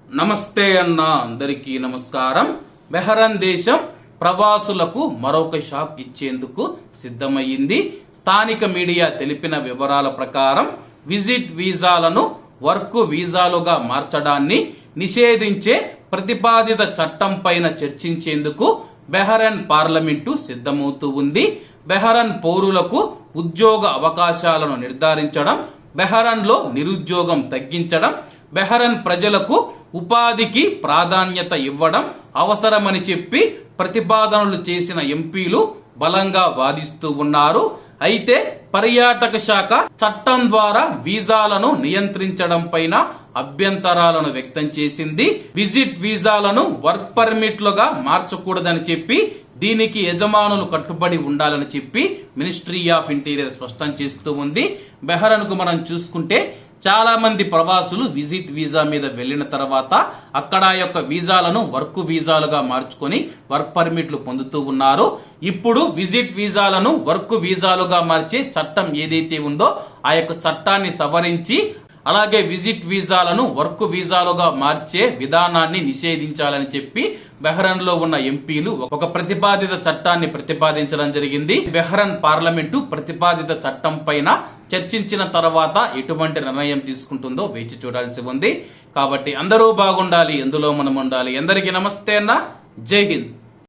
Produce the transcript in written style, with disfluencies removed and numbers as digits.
నమస్తే అన్న అందరికీ నమస్కారం. బెహ్రెయిన్ దేశం ప్రవాసులకు మరొక షాక్ ఇచ్చేందుకు సిద్ధమయ్యింది. స్థానిక మీడియా తెలిపిన వివరాల ప్రకారం విజిట్ వీసాలను వర్క్ వీసాలుగా మార్చడాన్ని నిషేధించే ప్రతిపాదిత చట్టం పైన చర్చించేందుకు బెహ్రెయిన్ పార్లమెంటు సిద్ధమవుతూ ఉంది. బెహ్రెయిన్ పౌరులకు ఉద్యోగ అవకాశాలను నిర్ధారించడం, బెహ్రెయిన్ లో నిరుద్యోగం తగ్గించడం, బెహ్రెయిన్ ప్రజలకు ఉపాధికి ప్రాధాన్యత ఇవ్వడం అవసరమని చెప్పి ప్రతిపాదనలు చేసిన ఎంపీలు బలంగా వాదిస్తూ ఉన్నారు. అయితే పర్యాటక శాఖ చట్టం ద్వారా వీసాలను నియంత్రించడం పైన అభ్యంతరాలను వ్యక్తం చేసింది. విజిట్ వీసాలను వర్క్ పర్మిట్లుగా మార్చకూడదని చెప్పి దీనికి యజమానులు కట్టుబడి ఉండాలని చెప్పి మినిస్ట్రీ ఆఫ్ ఇంటీరియర్ స్పష్టం చేస్తూ ఉంది. బెహ్రెయిన్ కు మనం చూసుకుంటే చాలా మంది ప్రవాసులు విజిట్ వీసా మీద వెళ్లిన తర్వాత అక్కడ యొక్క వీసాలను వర్క్ వీసాలుగా మార్చుకొని వర్క్ పర్మిట్లు పొందుతూ ఉన్నారు. ఇప్పుడు విజిట్ వీసాలను వర్క్ వీసాలుగా మార్చే చట్టం ఏదైతే ఉందో ఆ యొక్క చట్టాన్ని సవరించి అలాగే విజిట్ వీసాలను వర్క్ వీసాలుగా మార్చే విధానాన్ని నిషేధించాలని చెప్పి బెహ్రెయిన్ లో ఉన్న ఎంపీలు ఒక ప్రతిపాదిత చట్టాన్ని ప్రతిపాదించడం జరిగింది. బెహ్రెయిన్ పార్లమెంటు ప్రతిపాదిత చట్టం పైన చర్చించిన తర్వాత ఎటువంటి నిర్ణయం తీసుకుంటుందో వేచి చూడాల్సి ఉంది. కాబట్టి అందరూ బాగుండాలి, ఎందులో మనం ఉండాలి. అందరికీ నమస్తే అన్న, జై హింద్.